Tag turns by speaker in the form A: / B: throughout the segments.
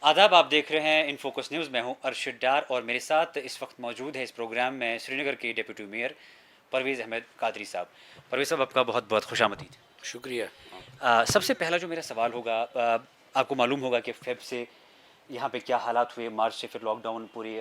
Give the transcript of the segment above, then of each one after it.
A: आदाब, आप देख रहे हैं इन फोकस न्यूज़। मैं हूं अरशद डार और मेरे साथ इस वक्त मौजूद है इस प्रोग्राम में श्रीनगर के डिप्टी मेयर परवेज़ अहमद कादरी साहब। परवेज़ साहब, आपका बहुत बहुत खुशामदीद।
B: शुक्रिया।
A: सबसे पहला जो मेरा सवाल होगा, आपको मालूम होगा कि फेब से यहाँ पे क्या हालात हुए, मार्च से फिर लॉकडाउन पूरी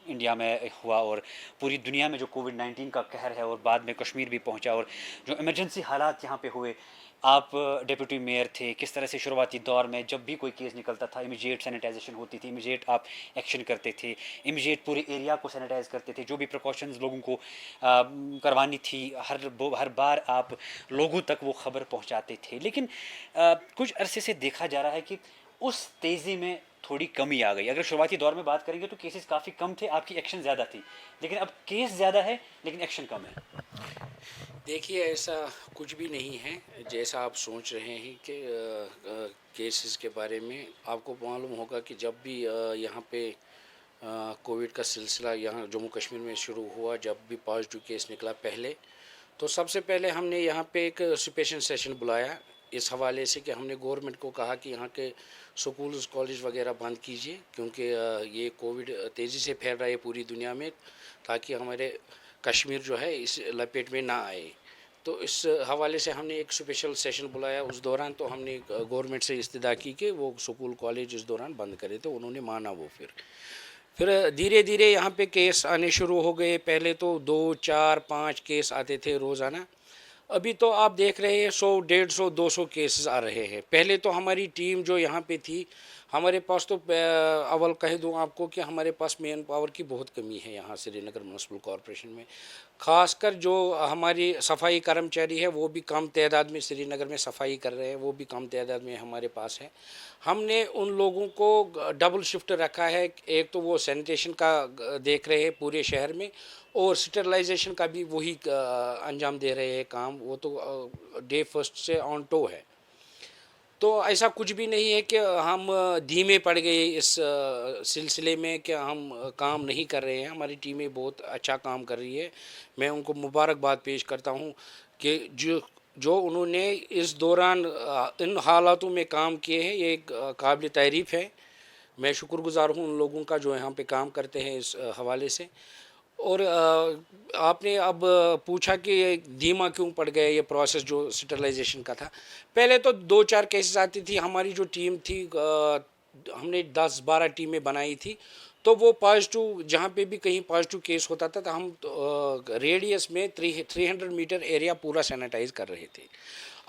A: इंडिया में हुआ और पूरी दुनिया में जो कोविड-19 का कहर है और बाद में कश्मीर भी पहुँचा और जो इमरजेंसी हालात यहाँ पे हुए। आप डिप्टी मेयर थे, किस तरह से शुरुआती दौर में जब भी कोई केस निकलता था इमीडिएट सैनिटाइजेशन होती थी, इमीडिएट आप एक्शन करते थे, इमीडिएट पूरे एरिया को सैनिटाइज करते थे, जो भी प्रिकॉशंस लोगों को करवानी थी हर बार आप लोगों तक वो खबर पहुंचाते थे। लेकिन कुछ अरसे से देखा जा रहा है कि उस तेज़ी में थोड़ी कमी आ गई। अगर शुरुआती दौर में बात करेंगे तो केसेस काफ़ी कम थे, आपकी एक्शन ज़्यादा थी, लेकिन अब केस ज़्यादा है लेकिन एक्शन कम है।
B: देखिए, ऐसा कुछ भी नहीं है जैसा आप सोच रहे हैं कि केसेस के बारे में। आपको मालूम होगा कि जब भी यहाँ पे कोविड का सिलसिला यहाँ जम्मू कश्मीर में शुरू हुआ, जब भी पॉजिटिव केस निकला पहले, तो सबसे पहले हमने यहाँ पे एक स्पेशल सेशन बुलाया इस हवाले से कि हमने गवर्नमेंट को कहा कि यहाँ के स्कूल्स कॉलेज वगैरह बंद कीजिए, क्योंकि ये कोविड तेज़ी से फैल रहा है पूरी दुनिया में, ताकि हमारे कश्मीर जो है इस लपेट में ना आए। तो इस हवाले से हमने एक स्पेशल सेशन बुलाया। उस दौरान तो हमने गवर्नमेंट से इस्तदा की कि वो स्कूल कॉलेज इस दौरान बंद करे, तो उन्होंने माना वो। फिर धीरे धीरे यहाँ पे केस आने शुरू हो गए। पहले तो 2 4 5 केस आते थे रोज़ाना। अभी तो आप देख रहे हैं 100 150 200 केसेस आ रहे हैं। पहले तो हमारी टीम जो यहाँ पे थी, हमारे पास तो अव्वल कह दूँ आपको कि हमारे पास मेन पावर की बहुत कमी है यहाँ श्रीनगर म्यूनसिपल कॉरपोरेशन में। ख़ासकर जो हमारी सफाई कर्मचारी है वो भी कम तादाद में श्रीनगर में सफाई कर रहे हैं, वो भी कम तादाद में हमारे पास है। हमने उन लोगों को डबल शिफ्ट रखा है। एक तो वो सैनिटेशन का देख रहे हैं पूरे शहर में, और स्टरलाइजेशन का भी वही अंजाम दे रहे हैं काम। वो तो डे फर्स्ट से ऑन टो है। तो ऐसा कुछ भी नहीं है कि हम धीमे पड़ गए इस सिलसिले में कि हम काम नहीं कर रहे हैं। हमारी टीमें बहुत अच्छा काम कर रही है। मैं उनको मुबारकबाद पेश करता हूँ कि जो जो उन्होंने इस दौरान इन हालातों में काम किए हैं, ये एक काबिल तारीफ़ है। मैं शुक्रगुज़ार हूँ उन लोगों का जो यहाँ पे काम करते हैं इस हवाले से। और आपने अब पूछा कि ये धीमा क्यों पड़ गया ये प्रोसेस जो स्टरलाइजेशन का था। पहले तो 2 4 केसेस आती थी। हमारी जो टीम थी, हमने 10 12 टीमें बनाई थी, तो वो पॉजिटिव जहाँ पे भी कहीं पॉजिटिव केस होता था तो हम रेडियस में 300 मीटर एरिया पूरा सैनिटाइज कर रहे थे।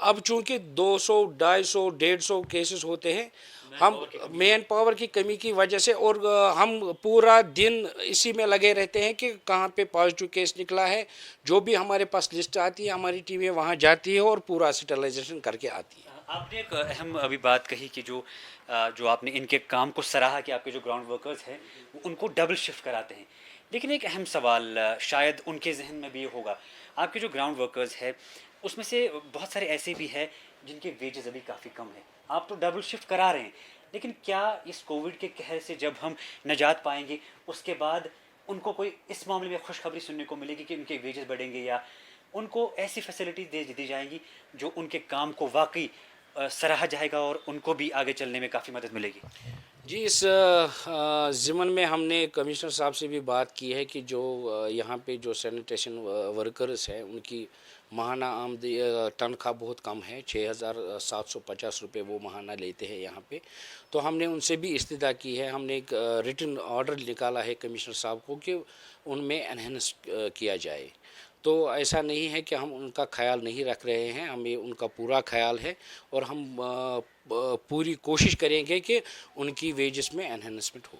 B: अब चूंकि 200 250 150 केसेस होते हैं, हम मेन पावर की कमी की वजह से, और हम पूरा दिन इसी में लगे रहते हैं कि कहाँ पे पॉजिटिव केस निकला है। जो भी हमारे पास लिस्ट आती है, हमारी टीमें वहाँ जाती है और पूरा स्टरलाइजेशन करके आती है।
A: आपने एक अहम अभी बात कही कि जो आपने इनके काम को सराहा कि आपके जो ग्राउंड वर्कर्स हैं वो उनको डबल शिफ्ट कराते हैं। लेकिन एक अहम सवाल शायद उनके जहन में भी ये होगा, आपके जो ग्राउंड वर्कर्स है उसमें से बहुत सारे ऐसे भी हैं जिनके वेजेस अभी काफ़ी कम है। आप तो डबल शिफ्ट करा रहे हैं, लेकिन क्या इस कोविड के कहर से जब हम निजात पाएंगे उसके बाद उनको कोई इस मामले में खुशखबरी सुनने को मिलेगी कि उनके वेजेस बढ़ेंगे या उनको ऐसी फैसिलिटीज़ दे दी जाएंगी जो उनके काम को वाकई सराहा जाएगा और उनको भी आगे चलने में काफ़ी मदद मिलेगी?
B: जी, इस ज़िमन में हमने कमिश्नर साहब से भी बात की है कि जो यहाँ पे जो सैनिटेशन वर्कर्स हैं उनकी माहाना तनख्वाह बहुत कम है। 6,750 रुपये वो माहाना लेते हैं यहाँ पे। तो हमने उनसे भी इस्तदा की है। हमने एक रिटन ऑर्डर निकाला है कमिश्नर साहब को कि उनमें एनहेंस किया जाए। तो ऐसा नहीं है कि हम उनका ख्याल नहीं रख रहे हैं, हमें उनका पूरा ख्याल है, और हम पूरी कोशिश करेंगे कि उनकी वेजेस में एनहेंसमेंट हो।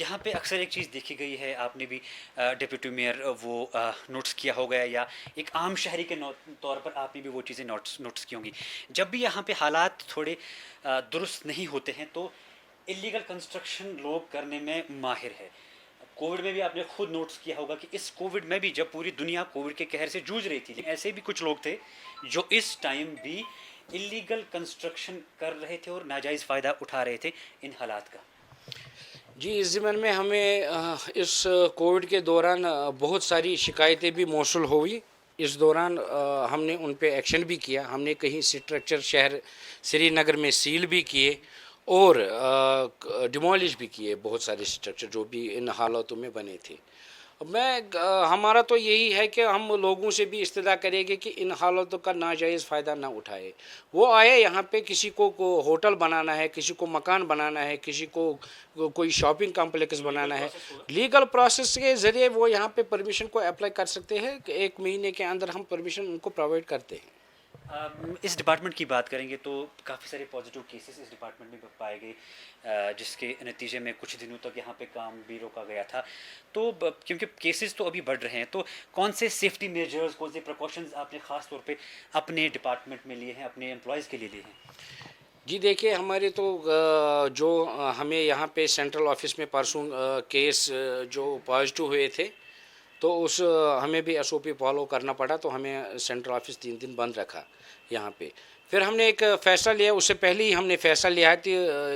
A: यहाँ पे अक्सर एक चीज़ देखी गई है, आपने भी डिप्टी मेयर वो नोट्स किया होगा या एक आम शहरी के तौर पर आपने भी वो चीज़ें नोट्स की होंगी। जब भी यहाँ पे हालात थोड़े दुरुस्त नहीं होते हैं तो इलीगल कंस्ट्रक्शन लोग करने में माहिर है। कोविड में भी आपने खुद नोट्स किया होगा कि इस कोविड में भी जब पूरी दुनिया कोविड के कहर से जूझ रही थी, ऐसे भी कुछ लोग थे जो इस टाइम भी इलीगल कंस्ट्रक्शन कर रहे थे और नाजायज़ फ़ायदा उठा रहे थे इन हालात का।
B: जी, इस ज़िम्मन में हमें इस कोविड के दौरान बहुत सारी शिकायतें भी मौसूल हुई। इस दौरान हमने उन पे एक्शन भी किया। हमने कहीं स्ट्रक्चर शहर श्रीनगर में सील भी किए, اور ڈیمولش بھی کیے بہت سارے اسٹرکچر جو بھی ان حالاتوں میں بنے تھے. ہمارا تو یہی ہے کہ ہم لوگوں سے بھی استدعا کریں گے کہ ان حالاتوں کا ناجائز فائدہ نہ اٹھائے. وہ آئے یہاں پہ کسی کو ہوٹل بنانا ہے, کسی کو مکان بنانا ہے, کسی کو کوئی شاپنگ کمپلیکس بنانا ہے, لیگل پروسیس کے ذریعے وہ یہاں پہ پرمیشن کو اپلائی کر سکتے ہیں کہ 1 مہینے کے اندر ہم پرمیشن ان کو پرووائڈ کرتے ہیں.
A: اس ڈپارٹمنٹ کی بات کریں گے تو کافی سارے پازیٹیو کیسز اس ڈپارٹمنٹ میں پائے گئے, جس کے نتیجے میں کچھ دنوں تک یہاں پہ کام بھی روکا گیا تھا. تو کیونکہ کیسز تو ابھی بڑھ رہے ہیں, تو کون سے سیفٹی میجرز, کون سے پریکاشنز آپ نے خاص طور پہ اپنے ڈپارٹمنٹ میں لیے ہیں, اپنے امپلائیز کے لیے لیے ہیں؟
B: جی دیکھیے, ہمارے تو جو ہمیں یہاں پہ سینٹرل آفس میں پرسوں کیس جو پازیٹیو ہوئے تھے, تو اس ہمیں بھی ایس او پی فالو کرنا پڑا, تو ہمیں سینٹرل آفس 3 دن بند رکھا یہاں پہ. پھر ہم نے ایک فیصلہ لیا, اس سے پہلے ہی ہم نے فیصلہ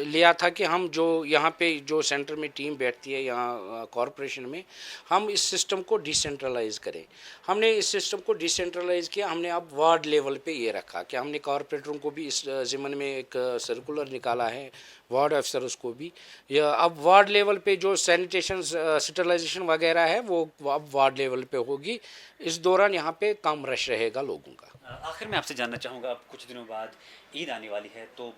B: لیا تھا کہ ہم جو یہاں پہ جو سینٹر میں ٹیم بیٹھتی ہے یہاں کارپوریشن میں, ہم اس سسٹم کو ڈیسینٹرلائز کریں. ہم نے اس سسٹم کو ڈیسینٹرلائز کیا. ہم نے اب وارڈ لیول پہ یہ رکھا کہ ہم نے کارپوریٹروں کو بھی اس ضمن میں ایک سرکولر نکالا ہے, وارڈ افسرز کو بھی. اب وارڈ لیول پہ جو سینیٹیشن سٹرلائزیشن وغیرہ ہے وہ اب وارڈ لیول پہ ہوگی. اس دوران یہاں پہ کم رش رہے گا لوگوں کا.
A: آخر میں آپ سے جاننا چاہوں گا, اب کچھ دنوں بعد عید آنے والی ہے, تو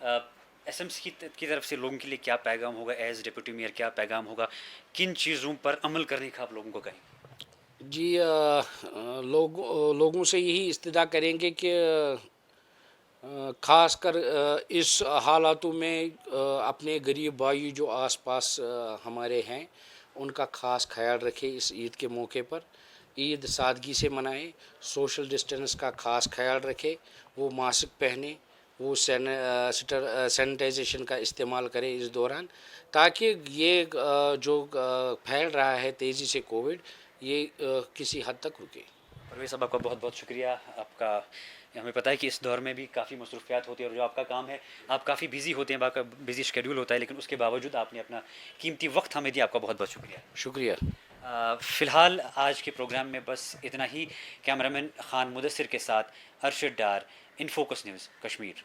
A: ایس ایم سی کی طرف سے لوگوں کے لیے کیا پیغام ہوگا, ایز ڈپٹی میئر کیا پیغام ہوگا, کن چیزوں پر عمل کرنے کا آپ لوگوں کو کہیں؟
B: جی لوگوں سے یہی استدعا کریں گے کہ خاص کر اس حالاتوں میں اپنے غریب بھائی جو آس پاس ہمارے ہیں ان کا خاص خیال رکھے. اس عید کے موقع پر عید سادگی سے منائیں, سوشل ڈسٹینس کا خاص خیال رکھے, وہ ماسک پہنے, وہ سینیٹائزیشن کا استعمال کرے اس دوران, تاکہ یہ جو پھیل رہا ہے تیزی سے کووڈ, یہ کسی حد تک رکے.
A: پرویز صاحب, آپ کا بہت بہت شکریہ. آپ کا ہمیں پتہ ہے کہ اس دور میں بھی کافی مصروفیات ہوتی ہیں, اور جو آپ کا کام ہے آپ کافی بزی ہوتے ہیں, آپ کا بزی شیڈیول ہوتا ہے, لیکن اس کے باوجود آپ نے اپنا قیمتی وقت ہمیں دیا. آپ کا بہت بہت شکریہ.
B: شکریہ.
A: فی الحال آج کے پروگرام میں بس اتنا ہی. کیمرہ مین خان مدثر کے ساتھ Arshad Dar, in focus news Kashmir.